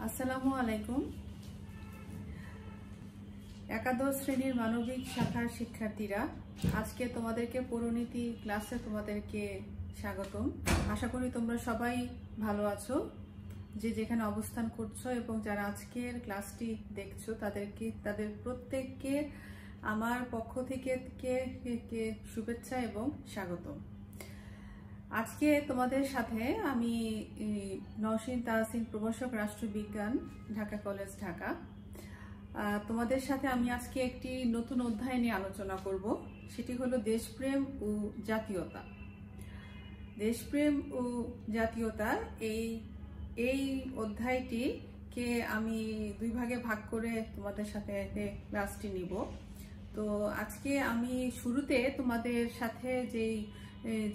আসসালামু আলাইকুম। একাদশ শ্রেণীর মানবিক শাখার শিক্ষার্থীরা, আজকে তোমাদেরকে পরিণীতি ক্লাসে তোমাদেরকে স্বাগতম। আশা করি তোমরা সবাই ভালো আছো, যে যেখানে অবস্থান করছো, এবং যারা আজকের ক্লাসটি দেখছো তাদের প্রত্যেককে আমার পক্ষ থেকে শুভেচ্ছা এবং স্বাগতম। আজকে তোমাদের সাথে আমি নওশীন তাহসিন, প্রভাষক রাষ্ট্রবিজ্ঞান, ঢাকা কলেজ, ঢাকা। তোমাদের সাথে আমি আজকে একটি নতুন অধ্যায় নিয়ে আলোচনা করব। সেটি হলো দেশপ্রেম ও জাতীয়তা। দেশপ্রেম ও জাতীয়তা এই অধ্যায়টিকে আমি দুই ভাগে ভাগ করে তোমাদের সাথে ক্লাসটি নিব। তো আজকে আমি শুরুতে তোমাদের সাথে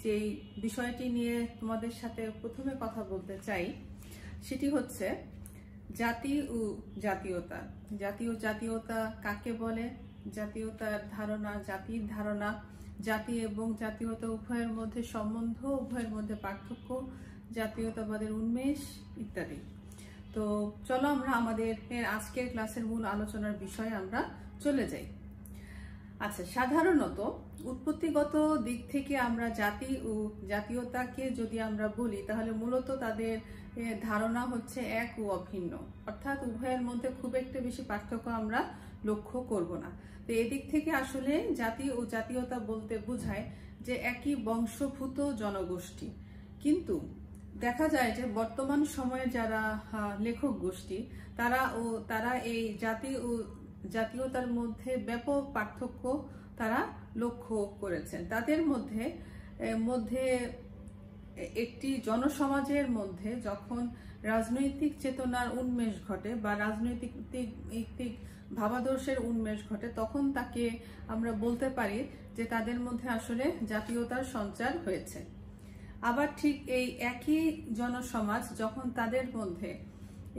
যেই বিষয়টি নিয়ে তোমাদের সাথে প্রথমে কথা বলতে চাই, সেটি হচ্ছে জাতি ও জাতীয়তা। জাতি ও জাতীয়তা কাকে বলে, জাতীয়তার ধারণা, জাতির ধারণা, জাতি এবং জাতীয়তা উভয়ের মধ্যে সম্বন্ধ, উভয়ের মধ্যে পার্থক্য, জাতীয়তাবাদের উন্মেষ ইত্যাদি। তো চলো আমরা আমাদের আজকের ক্লাসের মূল আলোচনার বিষয়ে আমরা চলে যাই। আচ্ছা, সাধারণত উৎপত্তিগত দিক থেকে আমরা জাতি ও জাতীয়তাকে যদি আমরা বলি, তাহলে মূলত তাদের ধারণা হচ্ছে এক ও অভিন্ন, অর্থাৎ উভয়ের মধ্যে খুব একটা বেশি পার্থক্য আমরা লক্ষ্য করব না। তো এদিক থেকে আসলে জাতি ও জাতীয়তা বলতে বোঝায় যে একই বংশভূত জনগোষ্ঠী। কিন্তু দেখা যায় যে বর্তমান সময়ে যারা লেখক গোষ্ঠী, তারা এই জাতি ও জাতীয়তার মধ্যে ব্যাপক পার্থক্য তারা লক্ষ্য করেছেন। তাদের মধ্যে একটি জনসমাজের মধ্যে যখন রাজনৈতিক চেতনার উন্মেষ ঘটে বা রাজনৈতিক ভাবাদর্শের উন্মেষ ঘটে, তখন তাকে আমরা বলতে পারি যে তাদের মধ্যে আসলে জাতীয়তার সঞ্চার হয়েছে। আবার ঠিক এই একই জনসমাজ যখন তাদের মধ্যে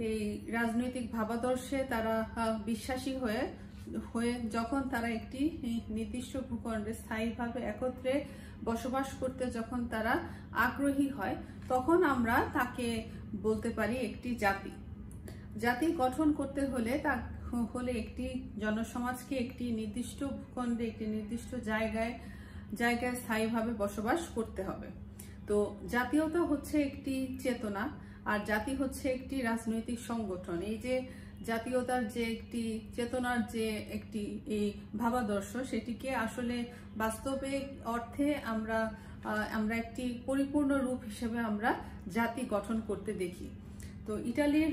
এই রাজনৈতিক ভাবাদর্শে তারা বিশ্বাসী হয়ে যখন তারা একটি নির্দিষ্ট ভূখণ্ডে স্থায়ীভাবে একত্রে বসবাস করতে যখন তারা আগ্রহী হয়, তখন আমরা তাকে বলতে পারি একটি জাতি। জাতি গঠন করতে হলে একটি জনসমাজকে একটি নির্দিষ্ট ভূখণ্ডে, একটি নির্দিষ্ট জায়গায় স্থায়ীভাবে বসবাস করতে হবে। তো জাতীয়তা হচ্ছে একটি চেতনা, আর জাতি হচ্ছে একটি রাজনৈতিক সংগঠন। এই যে জাতীয়তার যে একটি চেতনার যে একটি এই ভাবাদর্শ, সেটিকে আসলে বাস্তবিক অর্থে আমরা একটি পরিপূর্ণ রূপ হিসেবে আমরা জাতি গঠন করতে দেখি। তো ইটালির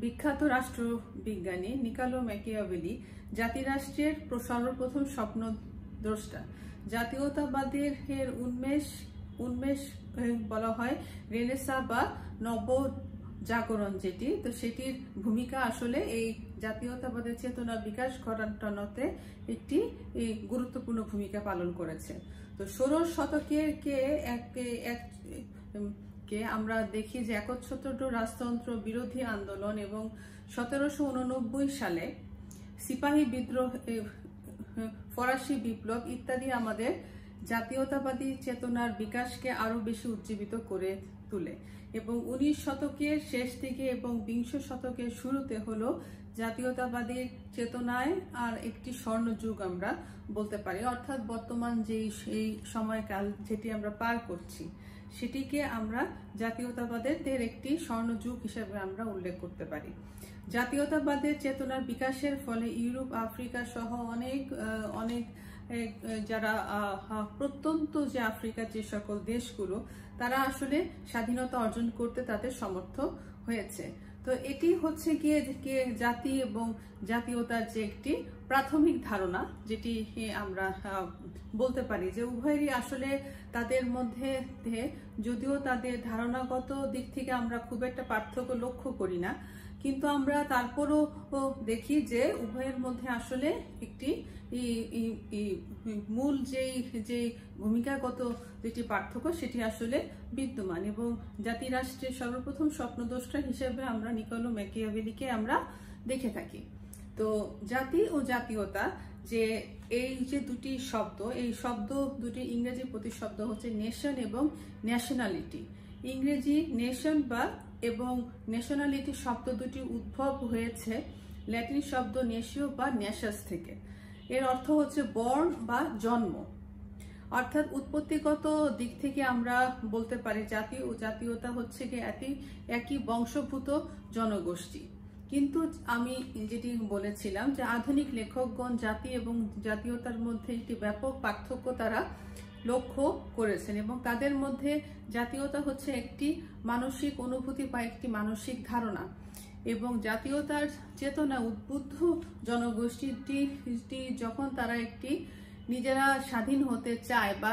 বিখ্যাত রাষ্ট্রবিজ্ঞানী নিকোলো ম্যাকিয়াভেলি জাতিরাষ্ট্রের সর্বপ্রথম স্বপ্নদ্রষ্টা। জাতীয়তাবাদের উন্মেষ বলা হয় রেনেসাঁ বা নব জাগরণ যেটি, তো সেটির ভূমিকা আসলে এই জাতীয়তাবাদের চেতনা বিকাশ ঘটানোতে একটি গুরুত্বপূর্ণ ভূমিকা পালন করেছে। তো 16 শতকের কে আমরা দেখি যে একচ্ছত্র রাজতন্ত্র বিরোধী আন্দোলন এবং 1789 সালে সিপাহী বিদ্রোহ, ফরাসি বিপ্লব ইত্যাদি আমাদের জাতীয়তাবাদী চেতনার বিকাশকে আরো বেশি উজ্জীবিত করে তোলে। এবং 19 শতকের শেষ দিকে এবং 20 শতকের শুরুতে হলো জাতীয়তাবাদী চেতনায় আর একটি স্বর্ণযুগ আমরা বলতে পারি। অর্থাৎ বর্তমান এই সময়কাল যেটি আমরা পার করছি, সেটিকে আমরা জাতীয়তাবাদের একটি স্বর্ণযুগ হিসেবে আমরা উল্লেখ করতে পারি। জাতীয়তাবাদের চেতনার বিকাশের ফলে ইউরোপ, আফ্রিকা সহ অনেক যারা প্রত্যন্ত যে আফ্রিকার যে সকল দেশগুলো, তারা আসলে স্বাধীনতা অর্জন করতে তাদের সমর্থ হয়েছে। তো এটি হচ্ছে গিয়ে জাতি এবং জাতীয়তার যে একটি প্রাথমিক ধারণা, যেটি আমরা বলতে পারি যে উভয়েরই আসলে তাদের মধ্যে, যদিও তাদের ধারণাগত দিক থেকে আমরা খুব একটা পার্থক্য লক্ষ্য করি না, কিন্তু আমরা তারপরও দেখি যে উভয়ের মধ্যে আসলে একটি মূল যে ভূমিকাগত যেটি পার্থক্য, সেটি আসলে বিদ্যমান। এবং জাতিরাষ্ট্রের সর্বপ্রথম স্বপ্নদ্রষ্টা হিসেবে আমরা নিকোলো ম্যাকিয়াভেলিকে আমরা দেখে থাকি। তো জাতি ও জাতীয়তা যে এই যে দুটি শব্দ, এই দুটি ইংরেজি প্রতিশব্দ হচ্ছে নেশন এবং ন্যাশনালিটি। ইংরেজি নেশন বা এবং ন্যাশনালিটি শব্দ দুটি উদ্ভব হয়েছে ল্যাটিন শব্দ নেশিও বা ন্যাশাস থেকে। এর অর্থ হচ্ছে বর্ণ বা জন্ম, অর্থাৎ উৎপত্তিগত দিক থেকে আমরা বলতে পারি জাতি ও জাতীয়তা হচ্ছে কি একই বংশভূত জনগোষ্ঠী। কিন্তু আমি যেটি বলেছিলাম যে আধুনিক লেখকগণ জাতি এবং জাতীয়তার মধ্যে একটি ব্যাপক পার্থক্য তারা লক্ষ্য করেছেন এবং তাদের মধ্যে জাতীয়তা হচ্ছে একটি মানসিক অনুভূতি বা একটি মানসিক ধারণা, এবং জাতীয়তার চেতনা উদ্বুদ্ধ জনগোষ্ঠীটি যখন তারা একটি নিজেরা স্বাধীন হতে চায় বা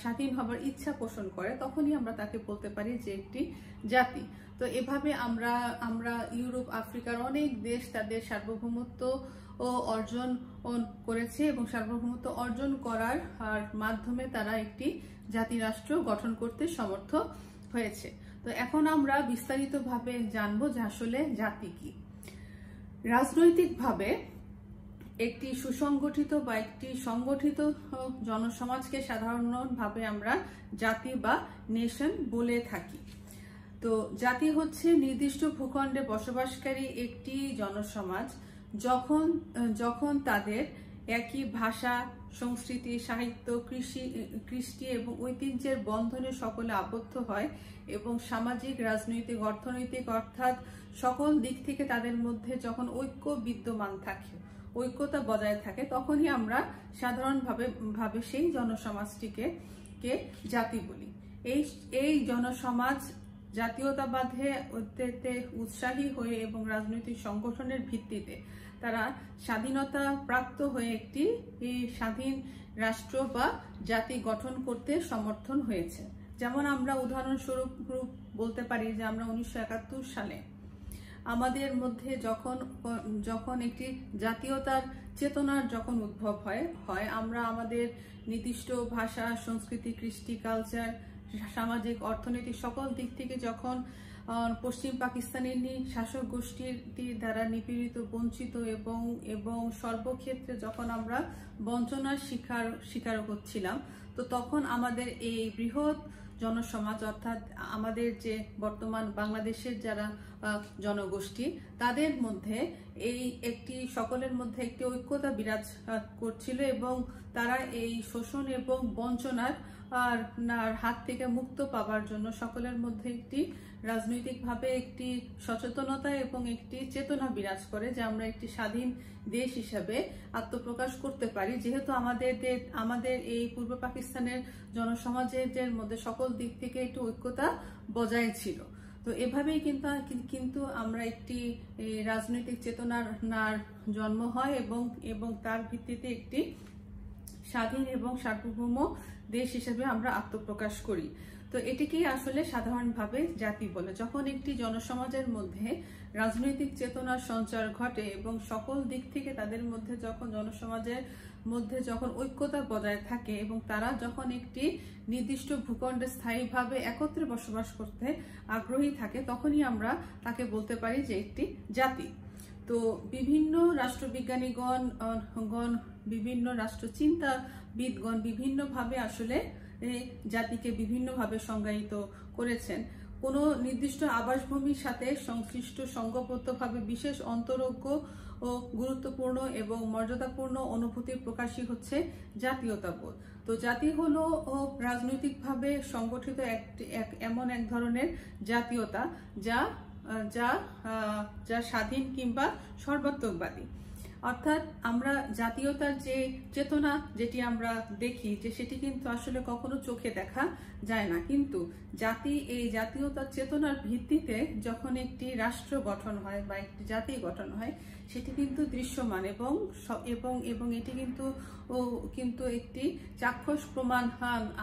স্বাধীন হবার ইচ্ছা পোষণ করে তখনই আমরা তাকে বলতে পারি যে একটি জাতি। তো এভাবে আমরা ইউরোপ আফ্রিকার অনেক দেশ তাদের সার্বভৌমত্ব অর্জন করেছে এবং সার্বভৌমত্ব অর্জন করার মাধ্যমে তারা একটি জাতিরাষ্ট্র গঠন করতে সমর্থ হয়েছে। তো এখন আমরা বিস্তারিতভাবে জানবো যে আসলে জাতি কি। রাজনৈতিকভাবে একটি সুসংগঠিত বা একটি সংগঠিত জনসমাজকে সাধারণভাবে আমরা জাতি বা নেশন বলে থাকি। তো জাতি হচ্ছে নির্দিষ্ট ভূখণ্ডে বসবাসকারী একটি জনসমাজ যখন তাদের একই ভাষা, সংস্কৃতি, সাহিত্য, কৃষ্টি এবং ঐতিহ্যের বন্ধনে সকলে আবদ্ধ হয় এবং সামাজিক, রাজনৈতিক, অর্থনৈতিক অর্থাৎ সকল দিক থেকে তাদের মধ্যে যখন ঐক্য বিদ্যমান থাকে, ঐক্যতা বজায় থাকে, তখনই আমরা সাধারণভাবে সেই জনসমাজটিকে জাতি বলি। এই জনসমাজ জাতীয়তাবাদে উৎসাহী হয়ে এবং রাজনৈতিক সংগঠনের ভিত্তিতে তারা স্বাধীনতা প্রাপ্ত হয়ে একটি স্বাধীন রাষ্ট্র বা জাতি গঠন করতে সমর্থন হয়েছে। যেমন আমরা উদাহরণস্বরূপ বলতে পারি যে আমরা 1971 সালে আমাদের মধ্যে যখন একটি জাতীয়তার চেতনার যখন উদ্ভব হয় আমরা আমাদের নির্দিষ্ট ভাষা, সংস্কৃতি, কৃষ্টি, কালচার, সামাজিক, অর্থনৈতিক সকল দিক থেকে যখন পশ্চিম পাকিস্তানের শাসক গোষ্ঠীর দ্বারা নিপীড়িত, বঞ্চিত এবং সর্বক্ষেত্রে যখন আমরা বঞ্চনার শিকার হচ্ছিলাম, তো তখন আমাদের এই বৃহৎ জনসমাজ অর্থাৎ আমাদের যে বর্তমান বাংলাদেশের যারা জনগোষ্ঠী তাদের মধ্যে সকলের মধ্যে একটি ঐক্যতা বিরাজ করছিল এবং তারা এই শোষণ এবং বঞ্চনার হাত থেকে মুক্ত পাওয়ার জন্য সকলের মধ্যে একটি রাজনৈতিকভাবে একটি সচেতনতা এবং একটি চেতনা বিরাজ করে যে আমরা একটি স্বাধীন দেশ হিসাবে আত্মপ্রকাশ করতে পারি, যেহেতু আমাদের এই পূর্ব পাকিস্তানের জনসমাজের মধ্যে সকল দিক থেকে একটি ঐক্যতা বজায় ছিল। তো এভাবেই কিন্তু আমরা একটি রাজনৈতিক চেতনার জন্ম হয় এবং তার ভিত্তিতে একটি স্বাধীন এবং সার্বভৌম দেশ হিসেবে আমরা আত্মপ্রকাশ করি। তো এটিকেই আসলে সাধারণভাবে জাতি বলে। যখন একটি জনসমাজের মধ্যে রাজনৈতিক চেতনার সঞ্চার ঘটে এবং সকল দিক থেকে তাদের মধ্যে জনসমাজের মধ্যে যখন ঐক্যতা বজায় থাকে এবং তারা যখন একটি নির্দিষ্ট ভূখণ্ডে স্থায়ীভাবে একত্রে বসবাস করতে আগ্রহী থাকে, তখনই আমরা তাকে বলতে পারি যে একটি জাতি। তো বিভিন্ন রাষ্ট্রবিজ্ঞানীগণ, বিভিন্ন রাষ্ট্রচিন্তাবিদগণ বিভিন্নভাবে আসলে জাতিকে বিভিন্নভাবে সংজ্ঞায়িত করেছেন। কোনো নির্দিষ্ট আবাসভূমির সাথে সংশ্লিষ্ট সংঘবদ্ধভাবে বিশেষ অন্তরঙ্গ ও গুরুত্বপূর্ণ এবং মর্যাদাপূর্ণ অনুভূতির প্রকাশই হচ্ছে জাতীয়তাবোধ। তো জাতি হলো রাজনৈতিকভাবে সংগঠিত এমন এক ধরনের জাতীয়তা যা স্বাধীন কিংবা সর্বাত্মকবাদী। অর্থাৎ আমরা জাতীয়তার যে চেতনা যেটি আমরা দেখি যে সেটি কিন্তু আসলে কখনো চোখে দেখা যায় না, কিন্তু এই জাতীয়তার চেতনার ভিত্তিতে যখন একটি রাষ্ট্র গঠন হয় বা একটি জাতি গঠন হয় সেটি কিন্তু দৃশ্যমান এবং এটি কিন্তু একটি চাক্ষুষ প্রমাণ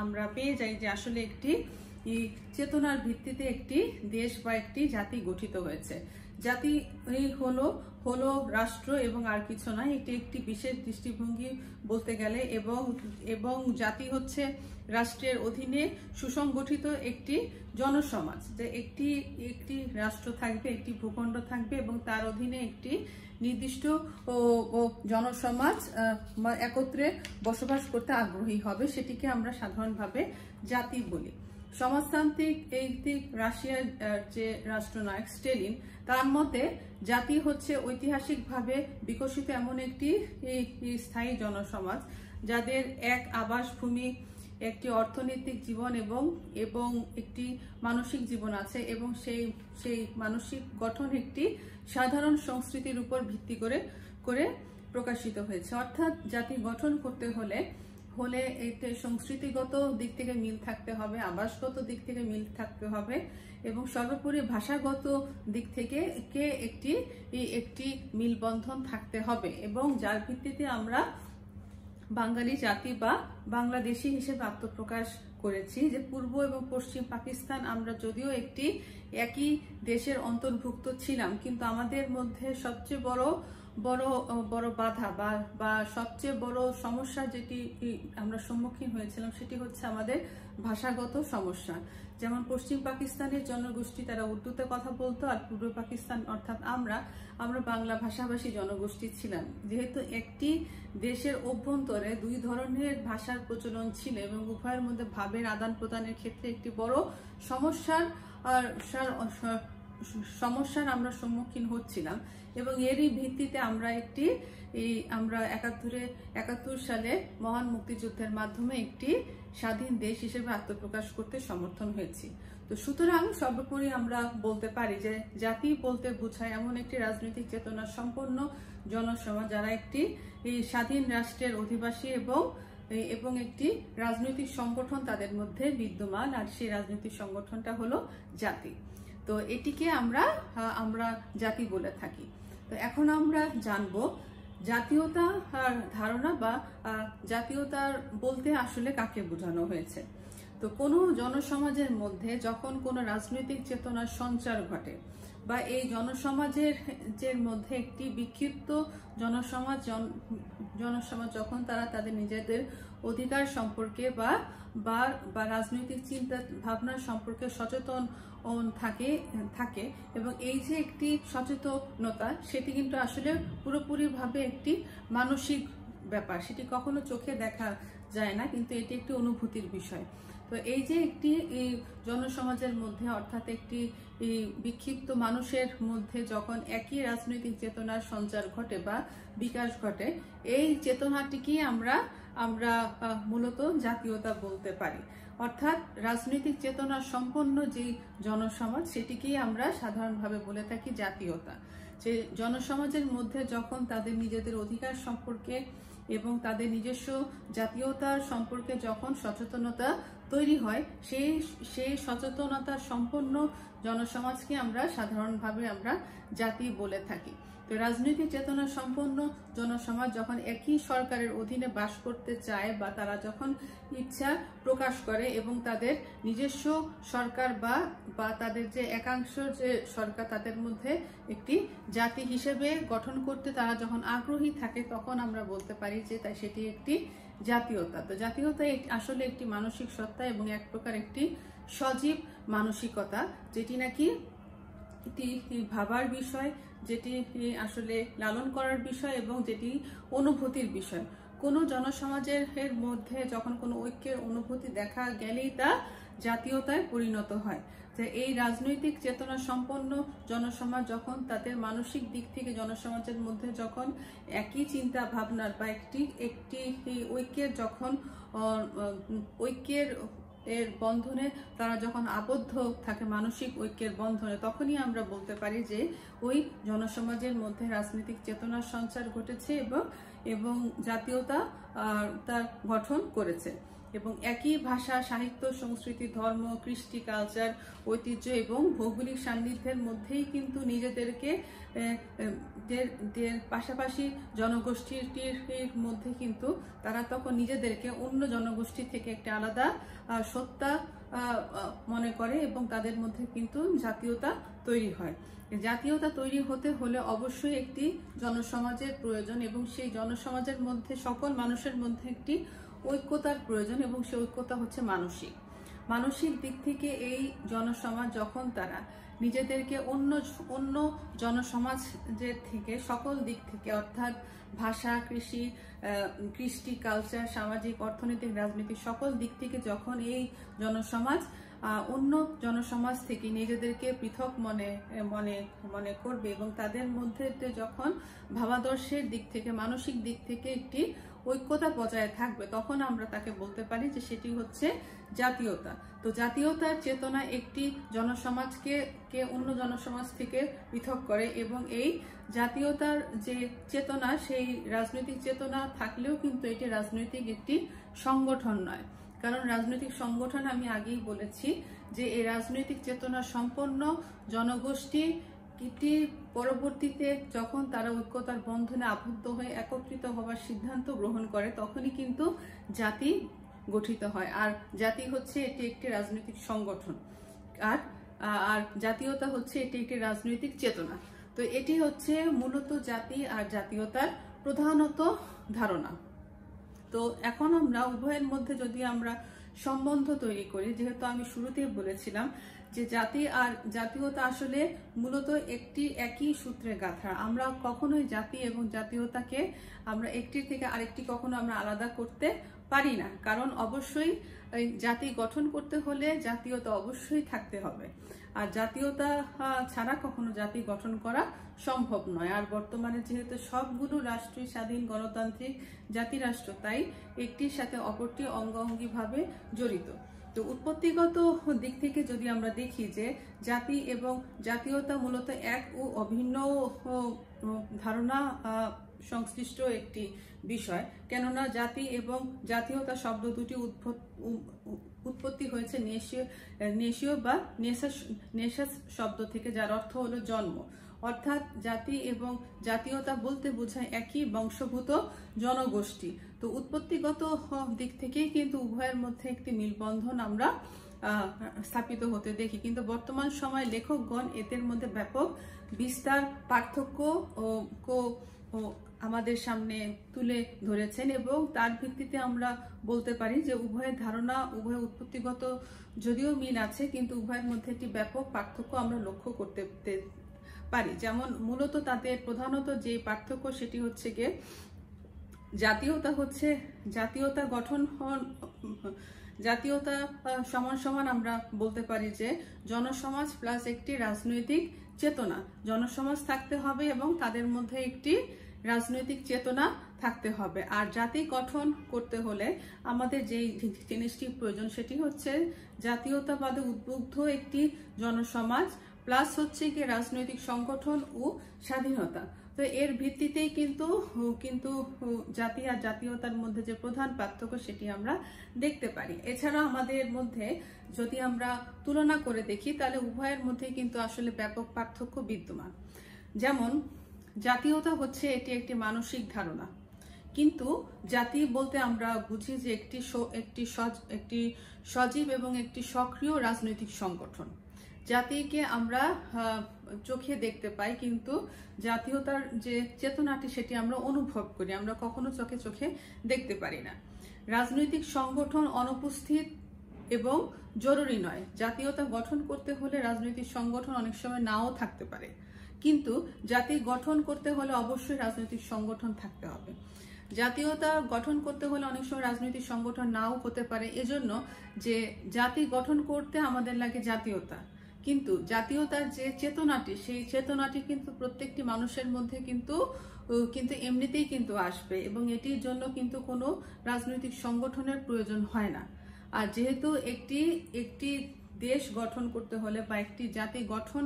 আমরা পেয়ে যাই যে আসলে একটি চেতনার ভিত্তিতে একটি দেশ বা একটি জাতি গঠিত হয়েছে। জাতি হলো রাষ্ট্র এবং আর কিছু নয়, এটি একটি বিশেষ দৃষ্টিভঙ্গি বলতে গেলে এবং জাতি হচ্ছে রাষ্ট্রের অধীনে সুসংগঠিত একটি জনসমাজ, যে একটি রাষ্ট্র থাকবে, একটি ভূখণ্ড থাকবে এবং তার অধীনে একটি নির্দিষ্ট জনসমাজ একত্রে বসবাস করতে আগ্রহী হবে, সেটিকে আমরা সাধারণভাবে জাতি বলি। সমাজতান্ত্রিক এই রাশিয়ার যে রাষ্ট্রনায়ক স্টেলিন, তার মতে জাতি হচ্ছে ঐতিহাসিকভাবে বিকশিত এমন একটি স্থায়ী জনসমাজ যাদের এক আবাসভূমি, একটি অর্থনৈতিক জীবন এবং একটি মানসিক জীবন আছে, এবং সেই মানসিক গঠন একটি সাধারণ সংস্কৃতির উপর ভিত্তি করে প্রকাশিত হয়েছে। অর্থাৎ জাতি গঠন করতে হলে এতে সংস্কৃতিগত দিক থেকে মিল থাকতে হবে, আবাসগত দিক থেকে মিল থাকতে হবে, এবং সর্বোপরি ভাষাগত দিক থেকে একটি মিলবন্ধন থাকতে হবে, এবং যার ভিত্তিতে আমরা বাঙালি জাতি বা বাংলাদেশী হিসেবে আত্মপ্রকাশ করেছি। যে পূর্ব এবং পশ্চিম পাকিস্তান আমরা যদিও একই দেশের অন্তর্ভুক্ত ছিলাম, কিন্তু আমাদের মধ্যে সবচেয়ে বড় বাধা বা সবচেয়ে বড় সমস্যা যেটি আমরা সম্মুখীন হয়েছিলাম সেটি হচ্ছে আমাদের ভাষাগত সমস্যা। যেমন পশ্চিম পাকিস্তানের জনগোষ্ঠী তারা উর্দুতে কথা বলতো, আর পূর্ব পাকিস্তান অর্থাৎ আমরা বাংলা ভাষাভাষী জনগোষ্ঠী ছিলাম। যেহেতু একটি দেশের অভ্যন্তরে দুই ধরনের ভাষার প্রচলন ছিল এবং উভয়ের মধ্যে ভাবের আদান প্রদানের ক্ষেত্রে একটি বড় সমস্যার আমরা সম্মুখীন হচ্ছিলাম, এবং এরই ভিত্তিতে আমরা 71 সালে মহান মুক্তিযুদ্ধের মাধ্যমে একটি স্বাধীন দেশ হিসেবে আত্মপ্রকাশ করতে সমর্থন হয়েছি। তো সুতরাং সর্বোপরি আমরা বলতে পারি যে জাতি বলতে বোঝায় এমন একটি রাজনৈতিক চেতনা সম্পন্ন জনসমাজ যারা একটি স্বাধীন রাষ্ট্রের অধিবাসী এবং একটি রাজনৈতিক সংগঠন তাদের মধ্যে বিদ্যমান, আর সেই রাজনৈতিক সংগঠনটা হলো জাতি। তো এটিকে আমরা জাতি বলে থাকি। তো এখন আমরা জানবো জাতীয়তা ধারণা বা জাতীয়তার বলতে আসলে কাকে বোঝানো হয়েছে। তো কোনো জনসমাজের মধ্যে যখন কোনো রাজনৈতিক চেতনার সঞ্চার ঘটে বা এই জনসমাজের মধ্যে একটি বিক্ষিপ্ত জনসমাজ যখন তারা তাদের নিজেদের অধিকার সম্পর্কে বা রাজনৈতিক চিন্তা ভাবনা সম্পর্কে সচেতন থাকে এবং এই যে একটি সচেতনতা সেটি কিন্তু আসলে পুরোপুরিভাবে একটি মানসিক ব্যাপার, সেটি কখনো চোখে দেখা যায় না, কিন্তু এটি একটি অনুভূতির বিষয়। তো এই যে একটি জনসমাজের মধ্যে অর্থাৎ একটি বিক্ষিপ্ত মানুষের মধ্যে যখন একই রাজনৈতিক চেতনার সঞ্চার ঘটে বা বিকাশ ঘটে, এই চেতনাটিকে আমরা মূলত জাতীয়তা বলতে পারি। অর্থাৎ রাজনৈতিক চেতনা সম্পন্ন যে জনসমাজ সেটিকেই আমরা সাধারণভাবে বলে থাকি জাতীয়তা। যে জনসমাজের মধ্যে যখন তাদের নিজেদের অধিকার সম্পর্কে এবং তাদের নিজস্ব জাতীয়তার সম্পর্কে যখন সচেতনতা তৈরি হয়, সেই সচেতনতা সম্পন্ন জনসমাজকে আমরা সাধারণভাবে জাতি বলে থাকি। তো রাজনৈতিক চেতনা সম্পন্ন জনসমাজ যখন একই সরকারের অধীনে বাস করতে চায় বা তারা যখন ইচ্ছা প্রকাশ করে এবং তাদের নিজস্ব সরকার বা তাদের যে একাংশ যে সরকার তাদের মধ্যে একটি জাতি হিসেবে গঠন করতে তারা যখন আগ্রহী থাকে, তখন আমরা বলতে পারি যে সেটি একটি জাতীয়তা। তো জাতীয়তা আসলে একটি মানসিক সত্তা এবং এক প্রকার একটি সজীব মানসিকতা, যেটি নাকি একটি ভাবার বিষয়, যেটি আসলে লালন করার বিষয় এবং যেটি অনুভূতির বিষয়। কোনো জনসমাজের মধ্যে যখন কোনো ঐক্যের অনুভূতি দেখা গেলেই তা জাতীয়তায় পরিণত হয়। যে এই রাজনৈতিক চেতনা সম্পন্ন জনসমাজ যখন তাদের মানসিক দিক থেকে জনসমাজের মধ্যে যখন একই চিন্তা ভাবনার বা একটি ঐক্যের বন্ধনে তারা যখন আবদ্ধ থাকে, মানসিক ঐক্যের বন্ধনে, তখনই আমরা বলতে পারি যে ওই জনসমাজের মধ্যে রাজনৈতিক চেতনার সঞ্চার ঘটেছে এবং জাতীয়তা তার গঠন করেছে। এবং একই ভাষা, সাহিত্য, সংস্কৃতি, ধর্ম, কৃষ্টি, কালচার, ঐতিহ্য এবং ভৌগোলিক সান্নিধ্যের মধ্যেই কিন্তু নিজেদেরকে পাশাপাশি জনগোষ্ঠীটির মধ্যে কিন্তু তারা তখন নিজেদেরকে অন্য জনগোষ্ঠী থেকে একটি আলাদা সত্তা মনে করে এবং তাদের মধ্যে কিন্তু জাতীয়তা তৈরি হয়। জাতীয়তা তৈরি হতে হলে অবশ্যই একটি জনসমাজের প্রয়োজন এবং সেই জনসমাজের মধ্যে সকল মানুষের মধ্যে একটি ঐক্যতার প্রয়োজন, এবং সেই ঐক্যতা হচ্ছে মানসিক দিক থেকে এই জনসমাজ যখন তারা নিজেদেরকে অন্য জনসমাজের থেকে সকল দিক থেকে অর্থাৎ ভাষা, কৃষ্টি, কালচার, সামাজিক, অর্থনৈতিক, রাজনৈতিক সকল দিক থেকে যখন এই জনসমাজ অন্য জনসমাজ থেকে নিজেদেরকে পৃথক মনে মনে মনে করবে এবং তাদের মধ্যে যখন ভাবাদর্শের দিক থেকে মানসিক দিক থেকে একটি ঐক্যতা বজায় থাকবে, তখন আমরা তাকে বলতে পারি যে সেটি হচ্ছে জাতীয়তা। তো জাতীয়তার চেতনা একটি জনসমাজকে অন্য জনসমাজ থেকে পৃথক করে এবং এই জাতীয়তার যে চেতনা, সেই রাজনৈতিক চেতনা থাকলেও কিন্তু এটি রাজনৈতিক একটি সংগঠন নয়। কারণ রাজনৈতিক সংগঠন আমি আগেই বলেছি যে এই রাজনৈতিক চেতনা সম্পন্ন জনগোষ্ঠী এটি পরবর্তীতে যখন তারা ঐক্যতার বন্ধনে আবদ্ধ হয়ে একত্রিত হওয়ার সিদ্ধান্ত গ্রহণ করে, তখনই কিন্তু জাতি গঠিত হয়। আর জাতি হচ্ছে এটি একটি রাজনৈতিক সংগঠন, আর জাতীয়তা হচ্ছে এটি একটি রাজনৈতিক চেতনা। তো এটি হচ্ছে মূলত জাতি আর জাতীয়তার প্রধানত ধারণা। তো এখন আমরা উভয়ের মধ্যে যদি আমরা সম্বন্ধ তৈরি করি, যেহেতু আমি শুরুতেই বলেছিলাম যে জাতি আর জাতীয়তা আসলে মূলত একই সূত্রে গাঁথা। আমরা কখনোই জাতি এবং জাতীয়তাকে আমরা একটির থেকে আরেকটি কখনো আমরা আলাদা করতে পারি না। কারণ অবশ্যই জাতি গঠন করতে হলে জাতীয়তা অবশ্যই থাকতে হবে, আর জাতীয়তা ছাড়া কখনো জাতি গঠন করা সম্ভব নয়। আর বর্তমানে যেহেতু সবগুলো রাষ্ট্রই স্বাধীন গণতান্ত্রিক জাতিরাষ্ট্র, তাই একটির সাথে অপরটি অঙ্গাঙ্গিভাবে জড়িত। তো উৎপত্তিগত দিক থেকে যদি আমরা দেখি যে জাতি এবং জাতীয়তা মূলত এক ও অভিন্ন ধারণা সংশ্লিষ্ট একটি বিষয়, কেননা জাতি এবং জাতীয়তা শব্দ দুটি উৎপত্তি হয়েছে নেশীয় বা নেশাস শব্দ থেকে, যার অর্থ হলো জন্ম। অর্থাৎ জাতি এবং জাতীয়তা বলতে বোঝায় একই বংশভূত জনগোষ্ঠী। তো উৎপত্তিগত দিক থেকেই কিন্তু উভয়ের মধ্যে একটি মিলবন্ধন আমরা স্থাপিত হতে দেখি, কিন্তু বর্তমান সময় লেখকগণ এদের মধ্যে ব্যাপক বিস্তার পার্থক্য আমাদের সামনে তুলে ধরেছেন এবং তার ভিত্তিতে আমরা বলতে পারি যে উভয়ের ধারণা, উভয় উৎপত্তিগত যদিও মিল আছে, কিন্তু উভয়ের মধ্যে একটি ব্যাপক পার্থক্য আমরা লক্ষ্য করতে পারি। যেমন মূলত তাদের প্রধানত যে পার্থক্য সেটি হচ্ছে গিয়ে জাতীয়তা হচ্ছে জাতীয়তা গঠন জাতীয়তা সমান সমান আমরা বলতে পারি যে জনসমাজ প্লাস একটি রাজনৈতিক চেতনা। জনসমাজ থাকতে হবে এবং তাদের মধ্যে একটি রাজনৈতিক চেতনা থাকতে হবে। আর জাতি গঠন করতে হলে আমাদের যেই জিনিসটি প্রয়োজন সেটি হচ্ছে জাতীয়তাবাদে উদ্বুদ্ধ একটি জনসমাজ প্লাস হচ্ছে কি রাজনৈতিক সংগঠন ও স্বাধীনতা। তো এর ভিত্তিতেই কিন্তু জাতি আর জাতীয়তার মধ্যে যে প্রধান পার্থক্য সেটি আমরা দেখতে পারি। এছাড়া আমাদের মধ্যে যদি আমরা তুলনা করে দেখি তাহলে উভয়ের মধ্যে কিন্তু আসলে ব্যাপক পার্থক্য বিদ্যমান। যেমন জাতীয়তা হচ্ছে এটি একটি মানসিক ধারণা, কিন্তু জাতি বলতে আমরা বুঝি যে একটি সজীব এবং একটি সক্রিয় রাজনৈতিক সংগঠন। জাতিকে আমরা চোখে দেখতে পাই, কিন্তু জাতীয়তার যে চেতনাটি সেটি আমরা অনুভব করি, আমরা কখনো চোখে দেখতে পারি না। রাজনৈতিক সংগঠন অনুপস্থিত এবং জরুরি নয়। জাতীয়তা গঠন করতে হলে রাজনৈতিক সংগঠন অনেক সময় নাও থাকতে পারে, কিন্তু জাতি গঠন করতে হলে অবশ্যই রাজনৈতিক সংগঠন থাকতে হবে। জাতীয়তা গঠন করতে হলে অনেক সময় রাজনৈতিক সংগঠন নাও হতে পারে, এজন্য যে জাতি গঠন করতে আমাদের লাগে জাতীয়তা, কিন্তু জাতীয়তার যে চেতনাটি সেই চেতনাটি কিন্তু প্রত্যেকটি মানুষের মধ্যে কিন্তু এমনিতেই কিন্তু আসবে এবং এটির জন্য কিন্তু কোনো রাজনৈতিক সংগঠনের প্রয়োজন হয় না। আর যেহেতু একটি দেশ গঠন করতে হলে বা একটি জাতি গঠন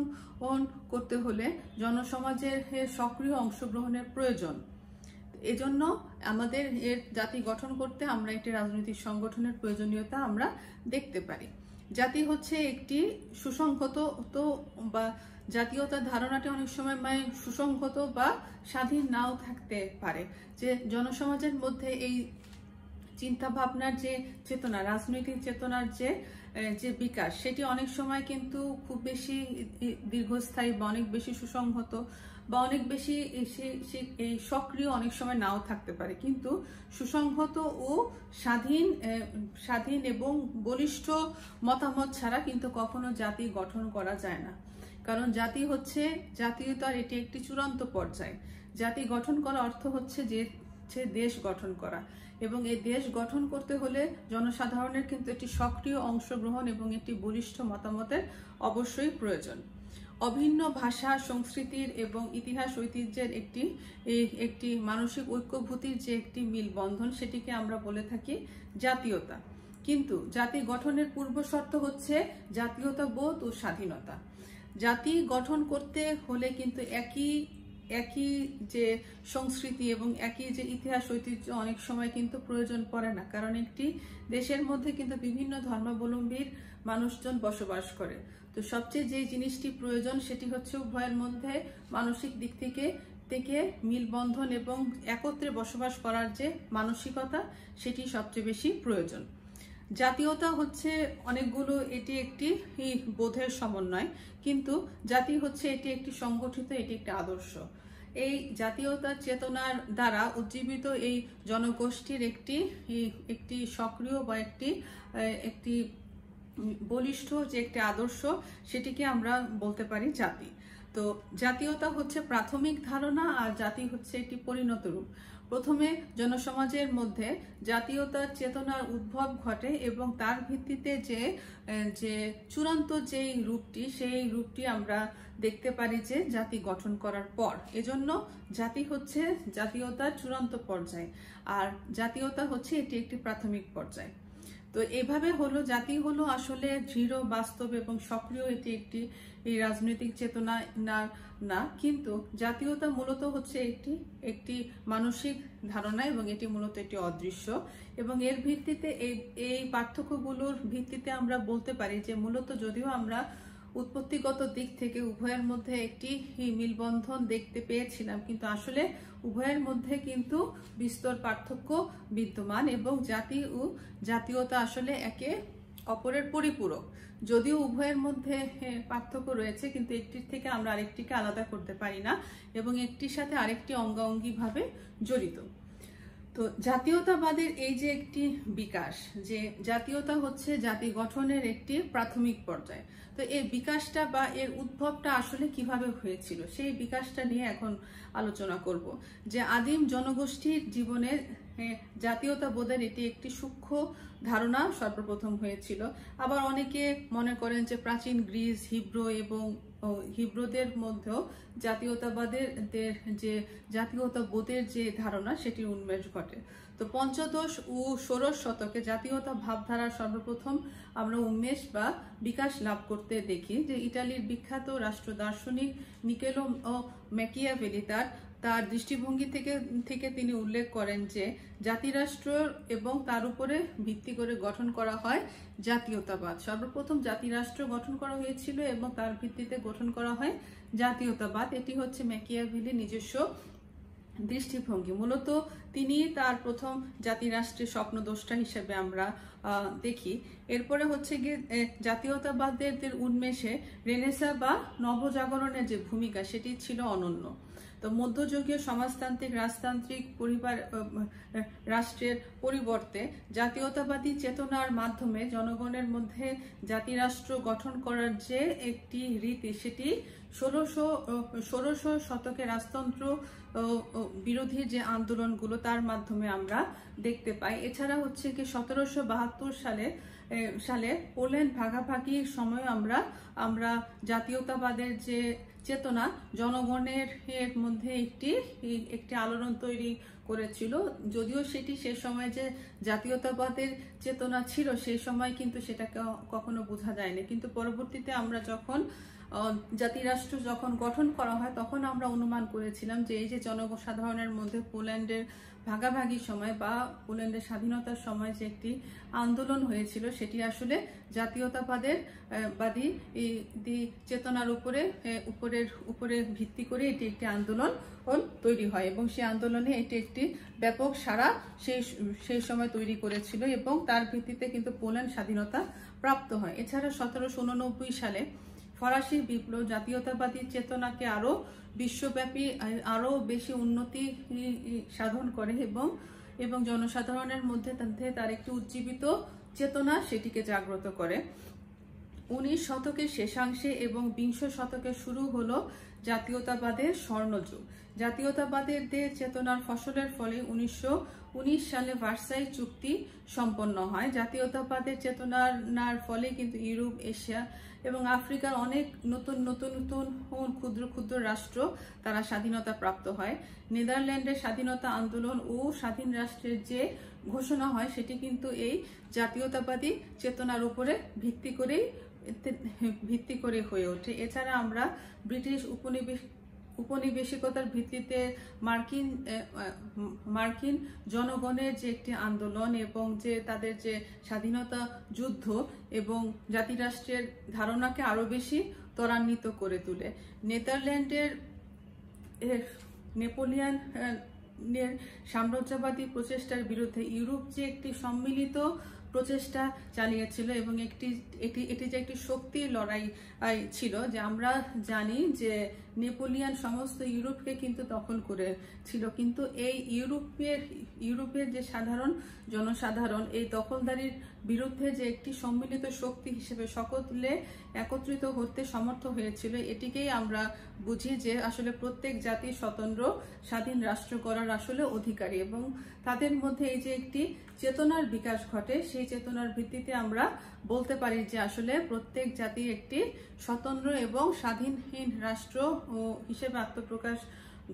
করতে হলে জনসমাজের সক্রিয় অংশগ্রহণের প্রয়োজন, এজন্য আমাদের এর জাতি গঠন করতে আমরা একটি রাজনৈতিক সংগঠনের প্রয়োজনীয়তা আমরা দেখতে পারি। জাতি হচ্ছে একটি সুসংহত বা জাতীয়তার ধারণাটি অনেক সময় সুসংহত বা স্বাধীন নাও থাকতে পারে। যে জনসমাজের মধ্যে এই চিন্তা ভাবনার যে চেতনা, রাজনৈতিক চেতনার যে বিকাশ, সেটি অনেক সময় কিন্তু খুব বেশি দীর্ঘস্থায়ী বা অনেক বেশি সুসংহত বা অনেক বেশি এই সক্রিয় অনেক সময় নাও থাকতে পারে, কিন্তু সুসংহত ও স্বাধীন এবং বলিষ্ঠ মতামত ছাড়া কিন্তু কখনো জাতি গঠন করা যায় না। কারণ জাতি হচ্ছে জাতীয়তার এটি একটি চূড়ান্ত পর্যায়। জাতি গঠন করা অর্থ হচ্ছে যে হচ্ছে দেশ গঠন করা, এবং এই দেশ গঠন করতে হলে জনসাধারণের কিন্তু একটি সক্রিয় অংশগ্রহণ এবং একটি বলিষ্ঠ মতামতের অবশ্যই প্রয়োজন। অভিন্ন ভাষা, সংস্কৃতির এবং ইতিহাস ঐতিহ্যের একটি মানসিক ঐক্যভূতির যে একটি মিলবন্ধন, সেটিকে আমরা বলে থাকি জাতীয়তা। কিন্তু জাতি গঠনের পূর্বশর্ত হচ্ছে জাতীয়তাবোধ ও স্বাধীনতা। জাতি গঠন করতে হলে কিন্তু একই যে সংস্কৃতি এবং একই যে ইতিহাস ঐতিহ্য অনেক সময় কিন্তু প্রয়োজন পড়ে না, কারণ একটি দেশের মধ্যে কিন্তু বিভিন্ন ধর্মাবলম্বীর মানুষজন বসবাস করে। তো সবচেয়ে যে জিনিসটি প্রয়োজন সেটি হচ্ছে উভয়ের মধ্যে মানসিক দিক থেকে মিলবন্ধন এবং একত্রে বসবাস করার যে মানসিকতা, সেটি সবচেয়ে বেশি প্রয়োজন। জাতীয়তা হচ্ছে অনেকগুলো, এটি একটি বোধের সমন্বয়, কিন্তু জাতি হচ্ছে এটি একটি সংগঠিত, এটি একটি আদর্শ। এই জাতীয়তার চেতনার দ্বারা উজ্জীবিত এই জনগোষ্ঠীর একটি সক্রিয় বা একটি বলিষ্ঠ যে একটি আদর্শ, সেটিকে আমরা বলতে পারি জাতি। তো জাতীয়তা হচ্ছে প্রাথমিক ধারণা, আর জাতি হচ্ছে একটি পরিণত রূপ। প্রথমে জনসমাজের মধ্যে জাতীয়তার চেতনার উদ্ভব ঘটে এবং তার ভিত্তিতে যে চূড়ান্ত যেই রূপটি, সেই রূপটি আমরা দেখতে পারি যে জাতি গঠন করার পর। এজন্য জাতি হচ্ছে জাতীয়তার চূড়ান্ত পর্যায়, আর জাতীয়তা হচ্ছে এটি একটি প্রাথমিক পর্যায়। তো এভাবে হলো জাতি হলো আসলে দৃঢ়, বাস্তব এবং সক্রিয়, এটি একটি রাজনৈতিক চেতনা না, কিন্তু জাতীয়তা মূলত হচ্ছে একটি মানসিক ধারণা এবং এটি মূলত একটি অদৃশ্য। এবং এর ভিত্তিতে এই পার্থক্যগুলোর ভিত্তিতে আমরা বলতে পারি যে মূলত যদিও আমরা উৎপত্তিগত দিক থেকে উভয়ের মধ্যে একটি মিলবন্ধন দেখতে পেয়েছিলাম, কিন্তু আসলে উভয়ের মধ্যে কিন্তু বিস্তর পার্থক্য বিদ্যমান, এবং জাতি ও জাতীয়তা আসলে একে অপরের পরিপূরক। যদিও উভয়ের মধ্যে পার্থক্য রয়েছে, কিন্তু একটির থেকে আমরা আরেকটিকে আলাদা করতে পারি না, এবং একটির সাথে আরেকটি অঙ্গাঙ্গিভাবে জড়িত। তো জাতীয়তাবাদের এই যে একটি বিকাশ, যে জাতীয়তা হচ্ছে জাতি গঠনের একটি প্রাথমিক পর্যায়। তো এই বিকাশটা বা এর উদ্ভবটা আসলে কিভাবে হয়েছিল, সেই বিকাশটা নিয়ে এখন আলোচনা করব। যে আদিম জনগোষ্ঠীর জীবনে জাতীয়তাবোধের এটি একটি সূক্ষ্ম ধারণা সর্বপ্রথম হয়েছিল। আবার অনেকে মনে করেন যে প্রাচীন গ্রিস, হিব্রুদের মধ্যেও জাতীয়তাবাদের যে জাতীয়তাবোধের যে ধারণা, সেটির উন্মেষ ঘটে। তো পঞ্চদশ ও ষোড়শ শতকে জাতীয়তা ভাবধারা সর্বপ্রথম আমরা উন্মেষ বা বিকাশ লাভ করতে দেখি। যে ইটালির বিখ্যাত রাষ্ট্র দার্শনিক নিকেলো ম্যাকিয়াভেলি তার দৃষ্টিভঙ্গি থেকে তিনি উল্লেখ করেন যে জাতিরাষ্ট্র এবং তার উপরে ভিত্তি করে গঠন করা হয় জাতীয়তাবাদ। সর্বপ্রথম জাতিরাষ্ট্র গঠন করা হয়েছিল এবং তার ভিত্তিতে গঠন করা হয় জাতীয়তাবাদ। এটি হচ্ছে ম্যাকিয়াভেলির নিজস্ব দৃষ্টিভঙ্গি। মূলত তিনি তার প্রথম জাতিরাষ্ট্রের স্বপ্নদ্রষ্টা হিসেবে আমরা দেখি। এরপরে হচ্ছে গিয়ে জাতীয়তাবাদের উন্মেষে রেনেসাঁ বা নবজাগরণের যে ভূমিকা, সেটি ছিল অনন্য। তো মধ্যযুগীয় সমাজতান্ত্রিক রাজতান্ত্রিক রাষ্ট্রের পরিবর্তে জাতীয়তাবাদী চেতনার মাধ্যমে জনগণের মধ্যে জাতিরাষ্ট্র গঠন করার যে একটি রীতি, সেটি ষোড়শ শতকে রাজতন্ত্র বিরোধী যে আন্দোলনগুলো, তার মাধ্যমে আমরা দেখতে পাই। এছাড়া হচ্ছে কি 1772 সালে পোল্যান্ড ভাগাভাগির সময় আমরা জাতীয়তাবাদের যে চেতনা জনগণের মধ্যে একটি আলোড়ন তৈরি করেছিল। যদিও সেটি সে সময় যে জাতীয়তাবাদের চেতনা ছিল, সেই সময় কিন্তু সেটাকে কখনো বোঝা যায়নি, কিন্তু পরবর্তীতে আমরা যখন জাতিরাষ্ট্র গঠন করা হয়, তখন আমরা অনুমান করেছিলাম যে এই যে জনসাধারণের মধ্যে পোল্যান্ডের ভাগাভাগির সময় বা পোল্যান্ডের স্বাধীনতার সময় যে একটি আন্দোলন হয়েছিল, সেটি আসলে জাতীয়তাবাদী চেতনার উপরে ভিত্তি করে এটি একটি আন্দোলন তৈরি হয়, এবং সেই আন্দোলনে এটি একটি ব্যাপক সাড়া সেই সময় তৈরি করেছিল, এবং তার ভিত্তিতে কিন্তু পোল্যান্ড স্বাধীনতা প্রাপ্ত হয়। এছাড়া 1789 সালে ফরাসি বিপ্লব জাতীয়তাবাদী চেতনাকে আরো বিশ্বব্যাপী আরো বেশি উন্নতি সাধন করে এবং জনসাধারণের মধ্যে তার একটি উজ্জীবিত চেতনা সেটিকে জাগ্রত করে। 19 শতকের শেষাংশে এবং 20 শতকে শুরু হলো জাতীয়তাবাদের স্বর্ণযুগ। জাতীয়তাবাদের চেতনার ফসলের ফলে 1919 সালে ভার্সাই চুক্তি সম্পন্ন হয়। জাতীয়তাবাদের চেতনার ফলে কিন্তু ইউরোপ, এশিয়া এবং আফ্রিকার অনেক নতুন নতুন নতুন ক্ষুদ্র ক্ষুদ্র রাষ্ট্র তারা স্বাধীনতা প্রাপ্ত হয়। নেদারল্যান্ডের স্বাধীনতা আন্দোলন ও স্বাধীন রাষ্ট্রের যে ঘোষণা হয় সেটি কিন্তু এই জাতীয়তাবাদী চেতনার উপরে ভিত্তি করে হয়ে ওঠে। এছাড়া আমরা ব্রিটিশ উপনিবেশিকতার ভিত্তিতে মার্কিন জনগণের যে একটি আন্দোলন এবং যে তাদের যে স্বাধীনতা যুদ্ধ এবং জাতিরাষ্ট্রের ধারণাকে আরো বেশি ত্বরান্বিত করে তোলে। নেদারল্যান্ডের নেপোলিয়নের সাম্রাজ্যবাদী প্রচেষ্টার বিরুদ্ধে ইউরোপ যে একটি সম্মিলিত প্রচেষ্টা চালিয়েছিল এবং এটি যে একটি শক্তির লড়াই ছিল, যে আমরা জানি যে নেপোলিয়ন সমস্ত ইউরোপকে কিন্তু দখল করেছিল, কিন্তু এই ইউরোপের যে জনসাধারণ এই দখলদারির বিরুদ্ধে যে একটি সম্মিলিত শক্তি হিসেবে সকলে একত্রিত হতে সমর্থ হয়েছিল, এটিকেই আমরা বুঝি যে আসলে প্রত্যেক জাতি স্বতন্ত্র স্বাধীন রাষ্ট্র করার আসলে অধিকারী এবং তাদের মধ্যে এই যে একটি চেতনার বিকাশ ঘটে, সেই চেতনার ভিত্তিতে আমরা বলতে পারি যে আসলে প্রত্যেক জাতি একটি স্বতন্ত্র এবং স্বাধীনহীন রাষ্ট্র হিসেবে আত্মপ্রকাশ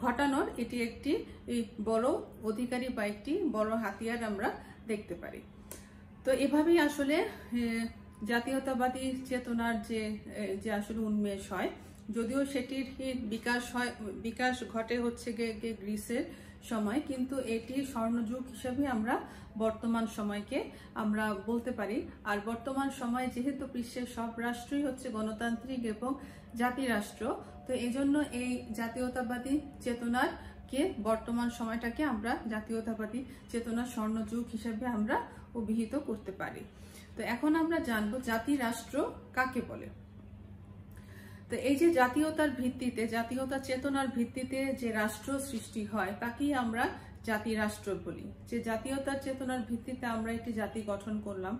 ঘটানোর এটি একটি বড় অধিকারী বা একটি বড় হাতিয়ার আমরা দেখতে পারি। তো এভাবেই আসলে জাতীয়তাবাদী চেতনার যে আসলে উন্মেষ হয়, যদিও সেটির বিকাশ ঘটে হচ্ছে গ্রিসের সময়, কিন্তু এটি স্বর্ণযুগ হিসেবে আমরা বর্তমান সময়কে আমরা বলতে পারি। আর বর্তমান সময় যেহেতু বিশ্বের সব রাষ্ট্রই হচ্ছে গণতান্ত্রিক এবং জাতিরাষ্ট্র, তো এই জন্য এই জাতীয়তাবাদী চেতনার বর্তমান সময়টাকে আমরা জাতীয়তাবাদী চেতনার স্বর্ণযুগ হিসেবে আমরা অভিহিত করতে পারি। তো এখন আমরা জানবো জাতিরাষ্ট্র কাকে বলে। তো এই যে জাতীয়তা চেতনার ভিত্তিতে যে রাষ্ট্র সৃষ্টি হয় তাকেই আমরা জাতিরাষ্ট্র বলি। যে জাতীয়তার চেতনার ভিত্তিতে আমরা একটি জাতি গঠন করলাম,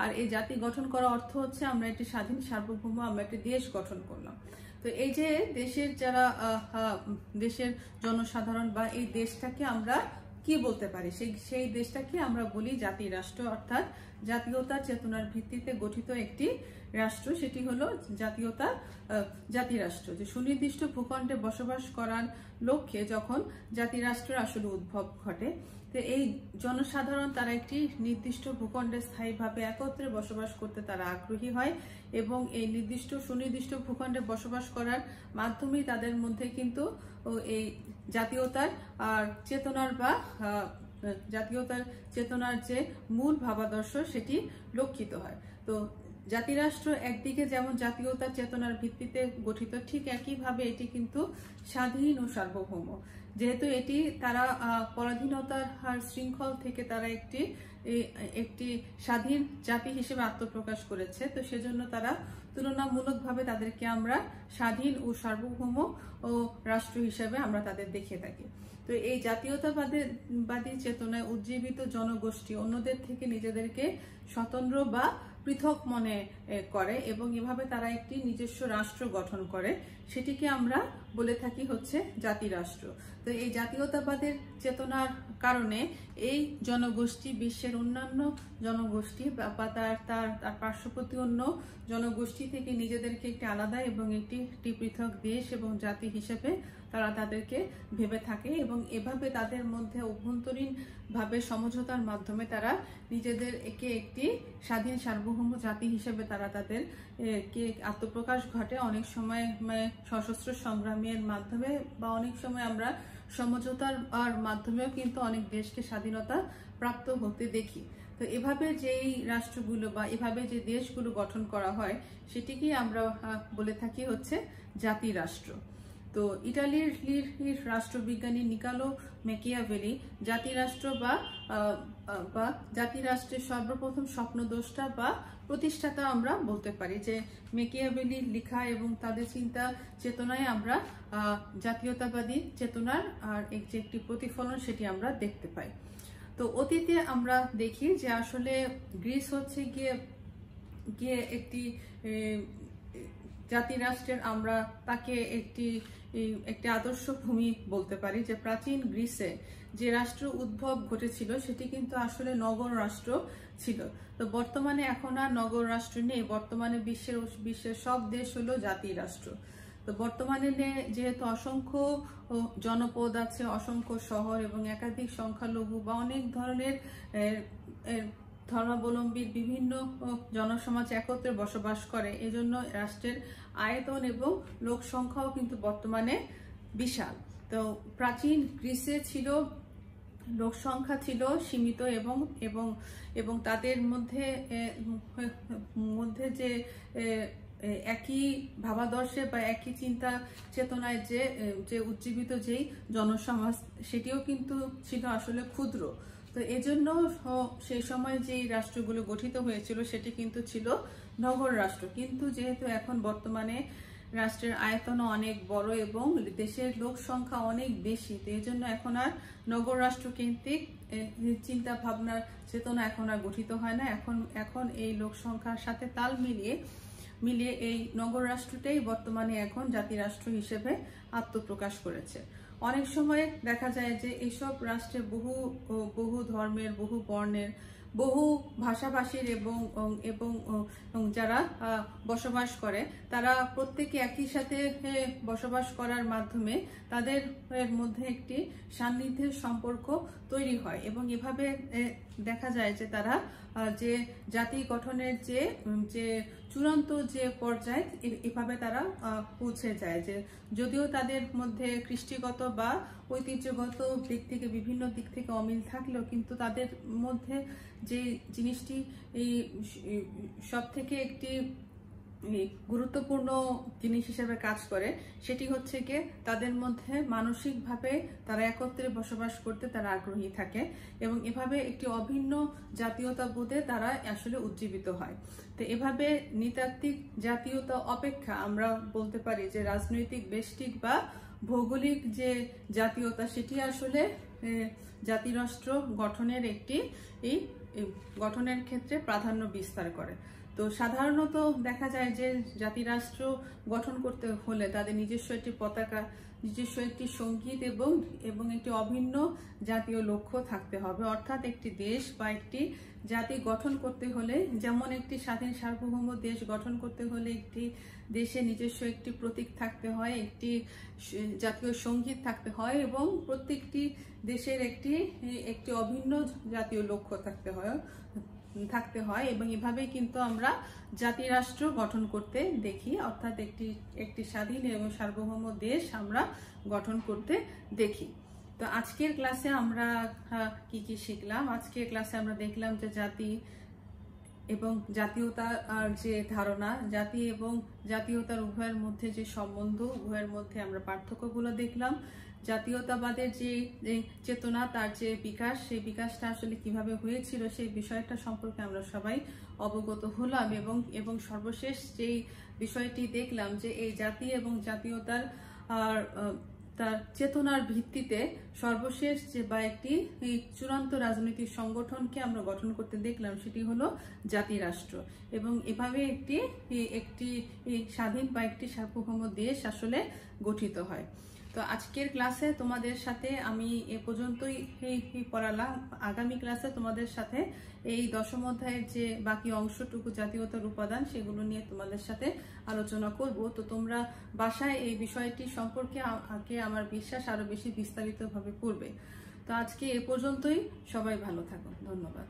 আর এই জাতি গঠন করার অর্থ হচ্ছে আমরা একটি স্বাধীন সার্বভৌম আমরা একটি দেশ গঠন করলাম। তো এই যে দেশের জনসাধারণ বা এই দেশটাকে আমরা কি বলতে পারি, সেই দেশটাকে আমরা বলি জাতিরাষ্ট্র, অর্থাৎ জাতীয়তার চেতনার ভিত্তিতে গঠিত একটি রাষ্ট্র, সেটি হলো জাতিরাষ্ট্র। যে সুনির্দিষ্ট ভূখণ্ডে বসবাস করার লক্ষ্যে যখন জাতিরাষ্ট্রের আসলে উদ্ভব ঘটে, তো এই জনসাধারণ তারা একটি নির্দিষ্ট ভূখণ্ডে স্থায়ীভাবে একত্রে বসবাস করতে তারা আগ্রহী হয় এবং এই সুনির্দিষ্ট ভূখণ্ডে বসবাস করার মাধ্যমেই তাদের মধ্যে কিন্তু এই জাতীয়তার চেতনার যে মূল ভাবাদর্শ সেটি লক্ষিত হয়। তো জাতিরাষ্ট্র একদিকে যেমন জাতীয়তার চেতনার ভিত্তিতে গঠিত, ঠিক একইভাবে এটি কিন্তু স্বাধীন ও সার্বভৌম। যেহেতু এটি তারা পরাধীনতার শৃঙ্খল থেকে তারা একটি স্বাধীন জাতি হিসেবে আত্মপ্রকাশ করেছে, তো সেজন্য তারা তুলনামূলকভাবে তাদেরকে আমরা স্বাধীন ও সার্বভৌম ও রাষ্ট্র হিসেবে আমরা তাদের দেখে থাকি। তো এই জাতীয়তাবাদী চেতনায় উজ্জীবিত জনগোষ্ঠী অন্যদের থেকে নিজেদেরকে স্বতন্ত্র বা পৃথক মনে করে এবং এভাবে তারা একটি নিজস্ব রাষ্ট্র গঠন করে, সেটিকে আমরা বলে থাকি হচ্ছে জাতিরাষ্ট্র। তো এই জাতীয়তাবাদের চেতনার কারণে এই জনগোষ্ঠী বিশ্বের অন্যান্য জনগোষ্ঠী বা তার পার্শ্ববর্তী অন্য জনগোষ্ঠী থেকে নিজেদেরকে একটি আলাদা এবং একটি পৃথক দেশ এবং জাতি হিসেবে তারা তাদেরকে ভেবে থাকে এবং এভাবে তাদের মধ্যে অভ্যন্তরীণভাবে সমঝোতার মাধ্যমে তারা নিজেদেরকে একটি স্বাধীন সার্বভৌম জাতি হিসেবে তারা তাদেরকে আত্মপ্রকাশ ঘটে। অনেক সময় সশস্ত্র সংগ্রামের মাধ্যমে বা অনেক সময় আমরা সমঝোতার মাধ্যমেও কিন্তু অনেক দেশকে স্বাধীনতা প্রাপ্ত হতে দেখি। তো এভাবে যেই রাষ্ট্রগুলো বা এভাবে যে দেশগুলো গঠন করা হয় সেটিকেই আমরা বলে থাকি হচ্ছে জাতিরাষ্ট্র। তো ইটালির রাষ্ট্রবিজ্ঞানী নিকালো ম্যাকিয়াভেলি জাতিরাষ্ট্র বা জাতিরাষ্ট্রের সর্বপ্রথম স্বপ্নদ্রষ্টা বা প্রতিষ্ঠাতা আমরা বলতে পারি। যে ম্যাকিয়াভেলির লেখা এবং তাদের চিন্তা চেতনায় আমরা জাতীয়তাবাদী চেতনার যে একটি প্রতিফলন সেটি আমরা দেখতে পাই। তো অতীতে আমরা দেখি যে আসলে গ্রিস হচ্ছে গিয়ে গিয়ে একটি জাতি রাষ্ট্রের আমরা তাকে একটি আদর্শ ভূমি বলতে পারি। যে প্রাচীন গ্রিসে যে রাষ্ট্র উদ্ভব ঘটেছিল সেটি কিন্তু আসলে নগর রাষ্ট্র ছিল। তো বর্তমানে এখন আর নগর রাষ্ট্র নেই, বর্তমানে বিশ্বের সব দেশ হলো জাতি রাষ্ট্র। তো বর্তমানে যেহেতু অসংখ্য জনপদ আছে, অসংখ্য শহর এবং একাধিক সংখ্যালঘু বা অনেক ধরনের ধর্মাবলম্বীর বিভিন্ন জনসমাজ একত্রে বসবাস করে, এজন্য রাষ্ট্রের আয়তন এবং লোক সংখ্যাও কিন্তু বর্তমানে বিশাল। তো প্রাচীন গ্রিসে ছিল লোক সংখ্যা ছিল সীমিত এবং এবং এবং তাদের মধ্যে যে একই ভাবাদর্শে বা একই চিন্তা চেতনায় যে উজ্জীবিত যেই জনসমাজ, সেটিও কিন্তু ছিল আসলে ক্ষুদ্র। তো এজন্য সেই সময় যেই রাষ্ট্রগুলো গঠিত হয়েছিল সেটি কিন্তু ছিল নগর রাষ্ট্র। কিন্তু যেহেতু এখন বর্তমানে রাষ্ট্রের আয়তনও অনেক বড় এবং দেশের লোক সংখ্যা অনেক বেশি, তো এই জন্য এখন আর নগর রাষ্ট্র কেন্দ্রিক চিন্তা ভাবনার চেতনা এখন আর গঠিত হয় না। এখন এই লোক সংখ্যার সাথে তাল মিলিয়ে এই নগর রাষ্ট্রটাই বর্তমানে এখন জাতি রাষ্ট্র হিসেবে আত্মপ্রকাশ করেছে। অনেক সময় দেখা যায় যে এইসব রাষ্ট্রে বহু ধর্মের, বহু বর্ণের, বহু ভাষাভাষীর এবং যারা বসবাস করে তারা প্রত্যেকে একই সাথে বসবাস করার মাধ্যমে তাদের মধ্যে একটি সান্নিধ্যের সম্পর্ক তৈরি হয় এবং এভাবে দেখা যায় যে তারা যে জাতি গঠনের যে চূড়ান্ত যে পর্যায়ে এভাবে তারা পৌঁছে যায়। যে যদিও তাদের মধ্যে কৃষ্টিগত বা ঐতিহ্যগত দিক থেকে বিভিন্ন দিক থেকে অমিল থাকলেও কিন্তু তাদের মধ্যে যে জিনিসটি এই সব থেকে একটি গুরুত্বপূর্ণ জিনিস হিসেবে কাজ করে সেটি হচ্ছে গিয়ে তাদের মধ্যে মানসিকভাবে তারা একত্রে বসবাস করতে তারা আগ্রহী থাকে এবং এভাবে একটি অভিন্ন জাতীয়তাবোধে তারা আসলে উজ্জীবিত হয়। তো এভাবে নৃতাত্ত্বিক জাতীয়তা অপেক্ষা আমরা বলতে পারি যে রাজনৈতিক, বেষ্টিক বা ভৌগোলিক যে জাতীয়তা সেটি আসলে জাতিরাষ্ট্র গঠনের গঠনের ক্ষেত্রে প্রাধান্য বিস্তার করে। তো সাধারণত দেখা যায় যে জাতিরাষ্ট্র গঠন করতে হলে তাদের নিজস্ব একটি পতাকা, নিজস্ব একটি সঙ্গীত এবং একটি অভিন্ন জাতীয় লক্ষ্য থাকতে হবে। অর্থাৎ একটি দেশ বা একটি জাতি গঠন করতে হলে, যেমন একটি স্বাধীন সার্বভৌম দেশ গঠন করতে হলে একটি দেশে নিজস্ব একটি প্রতীক থাকতে হয়, একটি জাতীয় সঙ্গীত থাকতে হয় এবং প্রত্যেকটি দেশের একটি অভিন্ন জাতীয় লক্ষ্য থাকতে হয় এবং এভাবেই কিন্তু আমরা জাতিরাষ্ট্র গঠন করতে দেখি। অর্থাৎ একটি স্বাধীন এবং সার্বভৌম দেশ আমরা গঠন করতে দেখি। তো আজকের ক্লাসে আমরা কি শিখলাম? আজকের ক্লাসে আমরা দেখলাম যে জাতি এবং জাতীয়তার যে ধারণা, জাতি এবং জাতীয়তার উভয়ের মধ্যে যে সম্বন্ধ, উভয়ের মধ্যে আমরা পার্থক্যগুলো দেখলাম। জাতীয়তাবাদের যে চেতনা, তার যে বিকাশ, সেই বিকাশটা আসলে কিভাবে হয়েছিল সেই বিষয়টা সম্পর্কে আমরা সবাই অবগত হলাম এবং সর্বশেষ যেই বিষয়টি দেখলাম যে এই জাতি এবং জাতীয়তার তার চেতনার ভিত্তিতে সর্বশেষ বা একটি চূড়ান্ত রাজনৈতিক সংগঠনকে আমরা গঠন করতে দেখলাম, সেটি হলো জাতিরাষ্ট্র। এবং এভাবে একটি স্বাধীন বা একটি সার্বভৌম দেশ আসলে গঠিত হয়। তো আজকের ক্লাসে তোমাদের সাথে আমি এ পর্যন্তই পড়ালাম। আগামী ক্লাসে তোমাদের সাথে এই দশম অধ্যায়ের যে বাকি অংশটুকু জাতীয়তার উপাদান সেগুলো নিয়ে তোমাদের সাথে আলোচনা করব। তো তোমরা বাসায় এই বিষয়টি সম্পর্কে আমার বিশ্বাস আরো বেশি বিস্তারিতভাবে পড়বে। তো আজকে এ পর্যন্তই, সবাই ভালো থাকো, ধন্যবাদ।